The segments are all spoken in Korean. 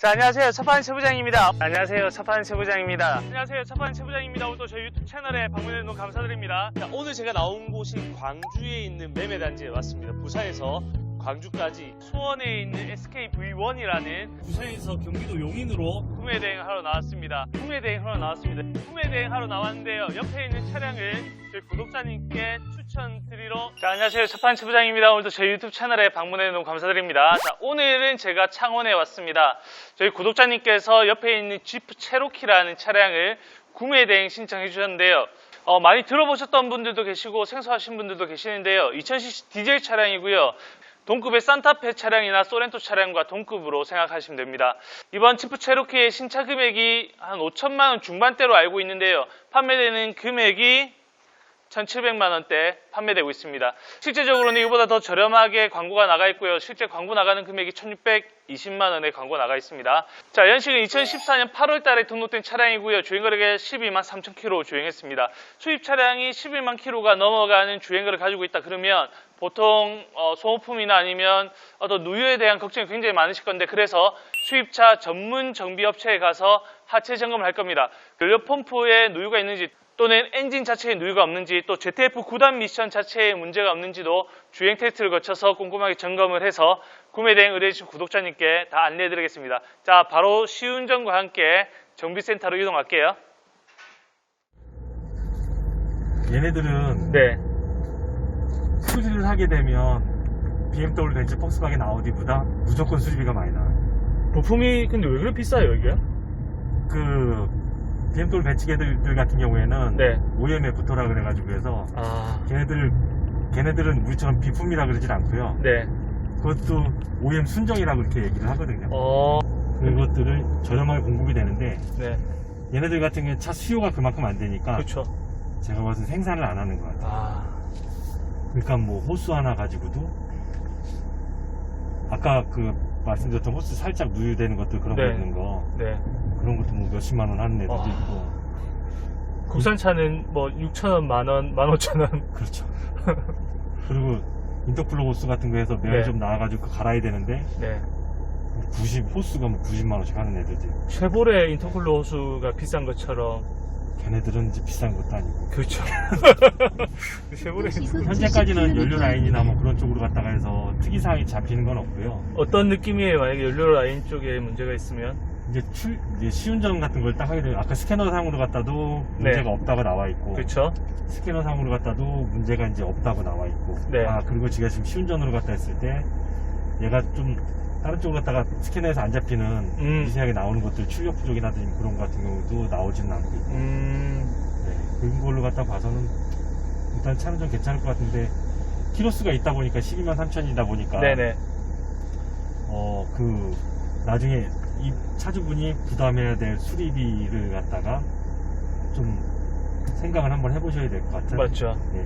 자, 안녕하세요. 차판 세부장입니다. 안녕하세요. 차판 세부장입니다. 안녕하세요. 차판 세부장입니다. 오늘도 저희 유튜브 채널에 방문해 주셔서 감사드립니다. 자, 오늘 제가 나온 곳이 광주에 있는 매매단지에 왔습니다. 부산에서 광주까지 수원에 있는 SKV1이라는 부산에서 경기도 용인으로 구매 대행하러 나왔습니다. 구매 대행하러 나왔는데요. 옆에 있는 차량을 저희 구독자님께 추천드리러. 자, 안녕하세요. 차판 세부장입니다. 오늘도 저희 유튜브 채널에 방문해 너무 감사드립니다. 자, 오늘은 제가 창원에 왔습니다. 저희 구독자님께서 옆에 있는 지프 체로키라는 차량을 구매 대행 신청해 주셨는데요. 많이 들어보셨던 분들도 계시고 생소하신 분들도 계시는데요. 2000cc 디젤 차량이고요. 동급의 산타페 차량이나 소렌토 차량과 동급으로 생각하시면 됩니다. 이번 지프 체로키의 신차 금액이 한 5천만원 중반대로 알고 있는데요. 판매되는 금액이 1,700만원대 판매되고 있습니다. 실제적으로는 이보다 더 저렴하게 광고가 나가 있고요. 실제 광고 나가는 금액이 1,620만원에 광고 나가 있습니다. 자, 연식은 2014년 8월 달에 등록된 차량이고요. 주행거리가 12만 3천 킬로 주행했습니다. 수입 차량이 11만 킬로가 넘어가는 주행거리를 가지고 있다 그러면 보통 소모품이나 아니면 어떤 누유에 대한 걱정이 굉장히 많으실 건데, 그래서 수입차 전문 정비업체에 가서 하체 점검을 할 겁니다. 연료 펌프에 누유가 있는지 또는 엔진 자체에 누유가 없는지, 또 ZF 9단 미션 자체에 문제가 없는지도 주행 테스트를 거쳐서 꼼꼼하게 점검을 해서 구매 대행 의뢰해주신 구독자님께 다 안내해드리겠습니다. 자, 바로 시운전과 함께 정비센터로 이동할게요. 얘네들은 네. 수리를 하게 되면 BMW, 벤츠, 폭스바겐, 아우디보다 무조건 수리비가 많이 나와요. 부품이 근데 왜 그렇게 비싸요, 이게? 그 BMW, 벤츠 걔들 같은 경우에는 네. OEM에 붙어라 그래가지고 해서 아, 걔네들은 우리처럼 비품이라 그러진 않고요. 네. 그것도 OEM 순정이라고 이렇게 얘기를 하거든요. 그것들을 저렴하게 공급이 되는데, 네. 얘네들 같은 경우에 차 수요가 그만큼 안 되니까 그렇죠. 제가 봐서 생산을 안 하는 것 같아요. 아, 그러니까 뭐 호스 하나 가지고도 아까 그 말씀드렸던 호스 살짝 누유되는 것들, 그런 네. 거 있는 거, 네. 그런 것도 뭐 몇십만 원 하는 애들도 있고. 국산차는 뭐 6,000원, 만원, 15,000원. 그렇죠. 그리고 인터플로 호스 같은 거 해서 매연 네. 좀 나와가지고 그거 갈아야 되는데 네. 호스가 뭐 90만 원씩 하는 애들지. 쉐보레 인터쿨러 호수가 비싼 것처럼. 걔네들은 이제 비싼 것도 아니고. 그렇죠. 쉐보레 현재까지는 연료 라인이나 뭐 그런 쪽으로 갔다가 해서 특이사항이 잡히는 건 없고요. 어떤 느낌이에요? 만약에 연료 라인 쪽에 문제가 있으면? 이제 시운전 같은 걸 딱 하게 되면, 아까 스캐너 상으로 갖다도 문제가 네. 없다고 나와 있고, 그렇죠. 스캐너 상으로 갖다도 문제가 이제 없다고 나와 있고. 네. 그리고 지가 지금 시운전으로 갖다 했을 때 얘가 좀 다른 쪽으로 갖다가 스캐너에서 안 잡히는 미세하게 나오는 것들, 출력 부족이라든지 그런 거 같은 경우도 나오지는 않고 있고. 네, 그런 걸로 갖다 봐서는 일단 차는 좀 괜찮을 것 같은데, 키로수가 있다 보니까 12만 3천이다 보니까 네네. 나중에 이 차주분이 부담해야 될 수리비를 갖다가 좀 생각을 한번 해보셔야 될 것 같아요. 맞죠. 네.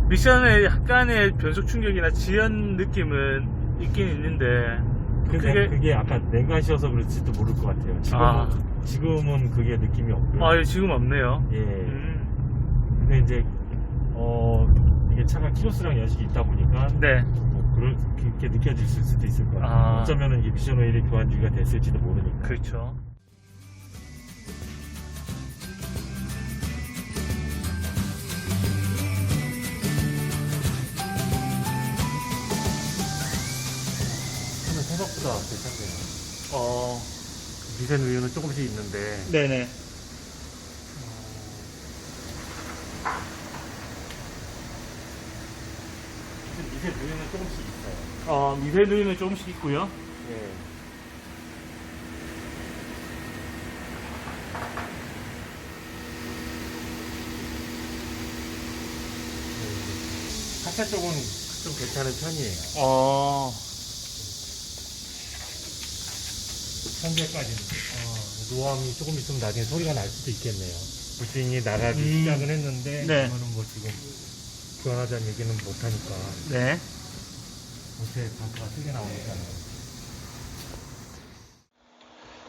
미션에 약간의 변속 충격이나 지연 느낌은 있긴 있는데, 근데 그게 아까 냉간시여서 그럴지도 모를 것 같아요. 지금은 그게 느낌이 없고요. 예, 지금 없네요. 예. 근데 이제 이게 차가 키로수랑 연식이 있다 보니까 네. 뭐 그렇게 느껴질 수도 있을 것 같아요. 어쩌면은 이게 미션 오일이 교환 주기가 됐을지도 모르니까. 그렇죠. 차는 생각보다 괜찮네요. 미세 누유는 조금씩 있는데, 네네. 미세 누유는 조금씩 있어요. 미세 누유는 조금씩 있고요. 예. 하차 쪽은 좀 괜찮은 편이에요. 현재까지는. 노함이 조금 있으면 나중에 소리가 날 수도 있겠네요. 부팅이 나가기 시작은 했는데, 네. 그거는 뭐 지금 교환하자는 얘기는 못하니까. 네. 못해 단가가 세게 나오니까.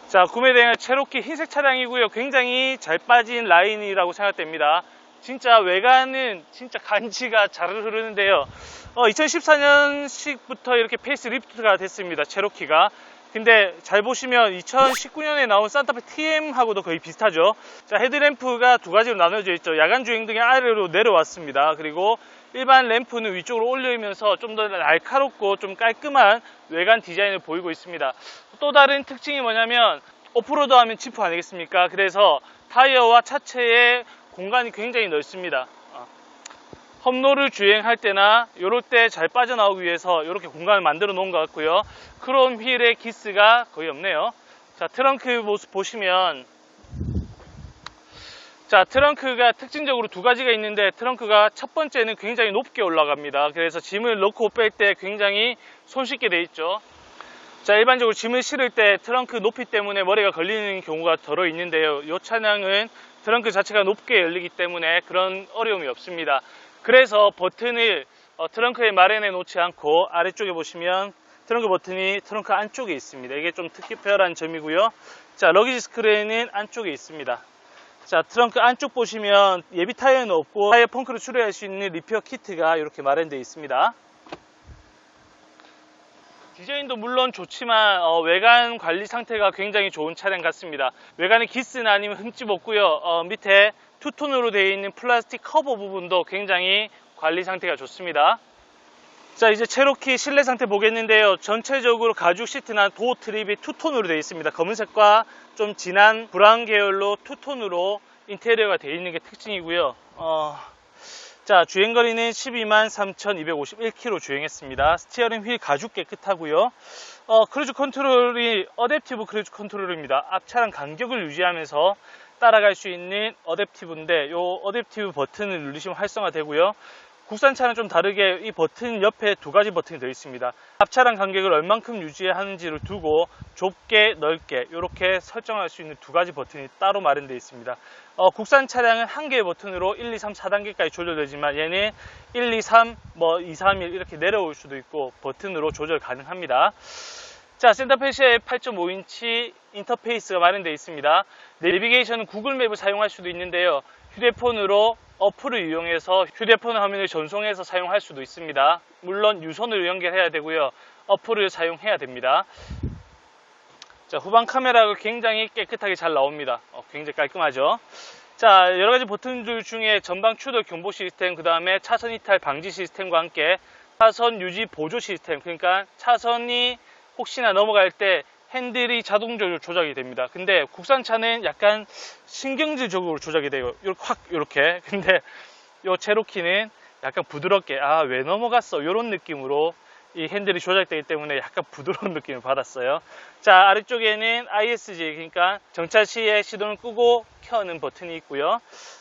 자, 구매 대행은 체로키 흰색 차량이고요. 굉장히 잘 빠진 라인이라고 생각됩니다. 진짜 외관은 진짜 간지가 잘 흐르는데요. 2014년식부터 이렇게 페이스리프트가 됐습니다. 체로키가. 근데 잘 보시면 2019년에 나온 산타페 TM하고도 거의 비슷하죠. 자, 헤드램프가 두 가지로 나눠져 있죠. 야간 주행등이 아래로 내려왔습니다. 그리고 일반 램프는 위쪽으로 올려오면서 좀 더 날카롭고 좀 깔끔한 외관 디자인을 보이고 있습니다. 또 다른 특징이 뭐냐면 오프로드 하면 지프 아니겠습니까? 그래서 타이어와 차체의 공간이 굉장히 넓습니다. 험로를 주행할 때나 이럴 때 잘 빠져나오기 위해서 이렇게 공간을 만들어 놓은 것 같고요. 크롬 휠에 기스가 거의 없네요. 자, 트렁크 모습 보시면, 자, 트렁크가 특징적으로 두 가지가 있는데, 트렁크가 첫 번째는 굉장히 높게 올라갑니다. 그래서 짐을 넣고 뺄 때 굉장히 손쉽게 돼 있죠. 자, 일반적으로 짐을 실을 때 트렁크 높이 때문에 머리가 걸리는 경우가 더러 있는데요. 이 차량은 트렁크 자체가 높게 열리기 때문에 그런 어려움이 없습니다. 그래서 버튼을 트렁크에 마련해 놓지 않고 아래쪽에 보시면 트렁크 버튼이 트렁크 안쪽에 있습니다. 이게 좀 특별한 점이고요. 자, 러기지 스크린은 안쪽에 있습니다. 자, 트렁크 안쪽 보시면 예비 타이어는 없고 타이어 펑크를 추리할 수 있는 리페어 키트가 이렇게 마련되어 있습니다. 디자인도 물론 좋지만 외관 관리 상태가 굉장히 좋은 차량 같습니다. 외관에 기스나 아니면 흠집 없고요. 밑에 투톤으로 되어 있는 플라스틱 커버 부분도 굉장히 관리 상태가 좋습니다. 자, 이제 체로키 실내 상태 보겠는데요. 전체적으로 가죽 시트나 도어 트립이 투톤으로 되어 있습니다. 검은색과 좀 진한 브라운 계열로 투톤으로 인테리어가 되어 있는 게 특징이고요. 자, 주행거리는 123,251km 주행했습니다. 스티어링 휠 가죽 깨끗하고요. 크루즈 컨트롤이 어댑티브 크루즈 컨트롤입니다. 앞차량 간격을 유지하면서 따라갈 수 있는 어댑티브인데, 이 어댑티브 버튼을 누르시면 활성화되고요. 국산차는 좀 다르게 이 버튼 옆에 두 가지 버튼이 되어 있습니다. 앞차량 간격을 얼만큼 유지하는지를 두고 좁게 넓게 이렇게 설정할 수 있는 두 가지 버튼이 따로 마련되어 있습니다. 국산 차량은 한 개의 버튼으로 1, 2, 3, 4단계까지 조절되지만 얘는 1, 2, 3, 2, 3, 1 이렇게 내려올 수도 있고 버튼으로 조절 가능합니다. 자, 센터페시아에 8.5인치 인터페이스가 마련되어 있습니다. 내비게이션은 구글맵을 사용할 수도 있는데요. 휴대폰으로 어플을 이용해서 휴대폰 화면을 전송해서 사용할 수도 있습니다. 물론 유선으로 연결해야 되고요. 어플을 사용해야 됩니다. 자, 후방 카메라가 굉장히 깨끗하게 잘 나옵니다. 굉장히 깔끔하죠. 자, 여러가지 버튼들 중에 전방 추돌 경보 시스템, 그 다음에 차선 이탈 방지 시스템과 함께 차선 유지 보조 시스템, 그러니까 차선이 혹시나 넘어갈 때 핸들이 자동적으로 조작이 됩니다. 근데 국산차는 약간 신경질적으로 조작이 돼요. 이렇게. 근데 이 체로키는 약간 부드럽게, 왜 넘어갔어? 이런 느낌으로 이 핸들이 조작되기 때문에 약간 부드러운 느낌을 받았어요. 자, 아래쪽에는 ISG, 그러니까 정차 시에 시동을 끄고 켜는 버튼이 있고요.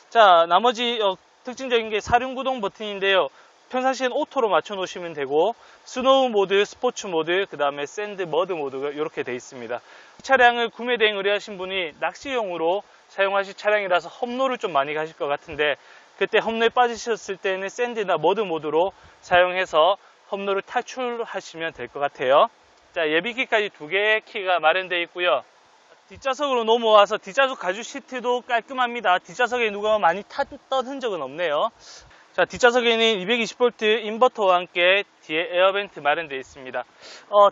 자, 나머지 특징적인 게 사륜구동 버튼인데요. 평상시엔 오토로 맞춰 놓으시면 되고, 스노우 모드, 스포츠 모드, 그 다음에 샌드, 머드 모드가 이렇게 되어 있습니다. 차량을 구매 대행 의뢰하신 분이 낚시용으로 사용하실 차량이라서 험로를 좀 많이 가실 것 같은데, 그때 험로에 빠지셨을 때는 샌드나 머드 모드로 사용해서 험로를 탈출하시면 될 것 같아요. 자, 예비키까지 두 개의 키가 마련되어 있고요. 뒷좌석으로 넘어와서 뒷좌석 가죽 시트도 깔끔합니다. 뒷좌석에 누가 많이 탔던 흔적은 없네요. 자, 뒷좌석에는 220V 인버터와 함께 뒤에 에어벤트 마련되어 있습니다.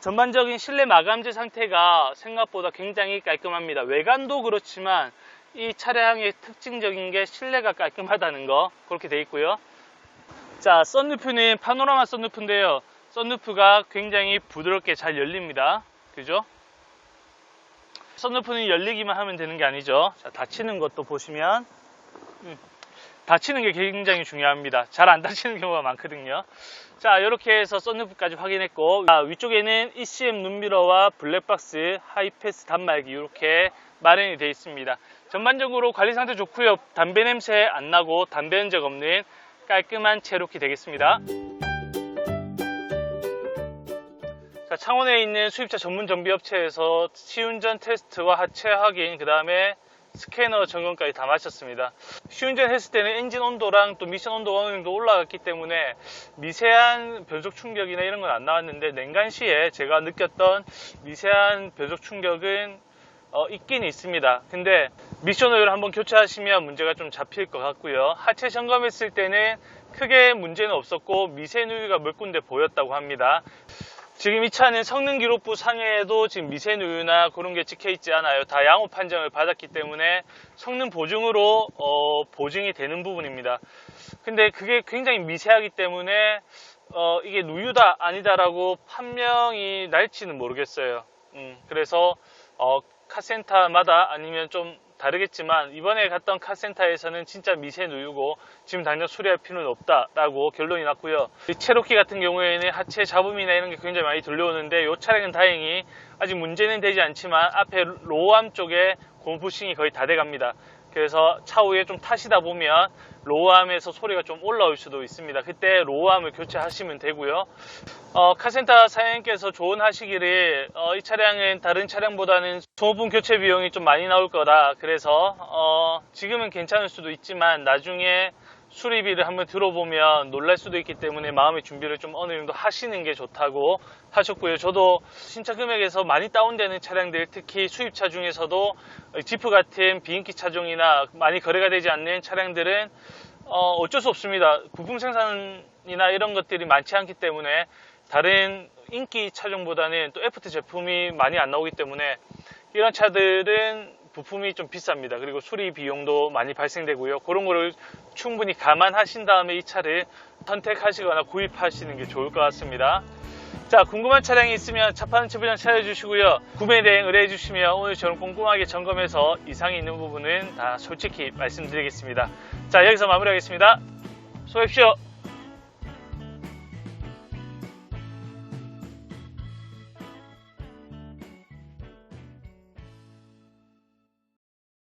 전반적인 실내 마감재 상태가 생각보다 굉장히 깔끔합니다. 외관도 그렇지만 이 차량의 특징적인 게 실내가 깔끔하다는 거, 그렇게 되어 있고요. 자, 썬루프는 파노라마 썬루프인데요. 썬루프가 굉장히 부드럽게 잘 열립니다. 그죠? 썬루프는 열리기만 하면 되는 게 아니죠. 자, 닫히는 것도 보시면 닫히는 게 굉장히 중요합니다. 잘 안 닫히는 경우가 많거든요. 자, 이렇게 해서 썬루프까지 확인했고, 위쪽에는 ECM 눈미러와 블랙박스, 하이패스 단말기 이렇게 마련이 되어 있습니다. 전반적으로 관리 상태 좋고요. 담배 냄새 안 나고 담배 흔적 없는 깔끔한 체로키 되겠습니다. 자, 창원에 있는 수입차 전문 정비업체에서 시운전 테스트와 하체 확인, 그 다음에 스캐너 점검까지 다 마쳤습니다. 시운전 했을 때는 엔진 온도랑 또 미션 온도가 어느 정도 올라갔기 때문에 미세한 변속 충격이나 이런 건 안 나왔는데, 냉간 시에 제가 느꼈던 미세한 변속 충격은 있긴 있습니다. 근데 미션 오일 한번 교체하시면 문제가 좀 잡힐 것 같고요. 하체 점검했을 때는 크게 문제는 없었고 미세 누유가 몇 군데 보였다고 합니다. 지금 이 차는 성능 기록부 상에도 지금 미세 누유나 그런 게 찍혀 있지 않아요. 다 양호 판정을 받았기 때문에 성능 보증으로 보증이 되는 부분입니다. 근데 그게 굉장히 미세하기 때문에 이게 누유다 아니다라고 판명이 날지는 모르겠어요. 그래서 카센터마다 아니면 좀 다르겠지만 이번에 갔던 카센터에서는 진짜 미세 누유고 지금 당장 수리할 필요는 없다라고 결론이 났고요. 이 체로키 같은 경우에는 하체 잡음이나 이런 게 굉장히 많이 들려오는데 이 차량은 다행히 아직 문제는 되지 않지만 앞에 로우암 쪽에 고무부싱이 거의 다 돼갑니다. 그래서 차후에 좀 타시다 보면 로우암에서 소리가 좀 올라올 수도 있습니다. 그때 로우암을 교체하시면 되고요. 카센터 사장님께서 조언하시기를 이 차량은 다른 차량보다는 소모품 교체 비용이 좀 많이 나올 거다. 그래서 지금은 괜찮을 수도 있지만 나중에 수리비를 한번 들어보면 놀랄 수도 있기 때문에 마음의 준비를 좀 어느 정도 하시는 게 좋다고 하셨고요. 저도 신차 금액에서 많이 다운되는 차량들, 특히 수입차 중에서도 지프 같은 비인기 차종이나 많이 거래가 되지 않는 차량들은 어쩔 수 없습니다. 부품 생산이나 이런 것들이 많지 않기 때문에 다른 인기 차종보다는 또 FT 제품이 많이 안 나오기 때문에 이런 차들은 부품이 좀 비쌉니다. 그리고 수리 비용도 많이 발생되고요. 그런 거를 충분히 감안하신 다음에 이 차를 선택하시거나 구입하시는 게 좋을 것 같습니다. 자, 궁금한 차량이 있으면 차 파는 채부장 찾아주시고요. 구매 대행 의뢰해 주시면 오늘 저는 꼼꼼하게 점검해서 이상이 있는 부분은 다 솔직히 말씀드리겠습니다. 자, 여기서 마무리하겠습니다. 수고하십시오.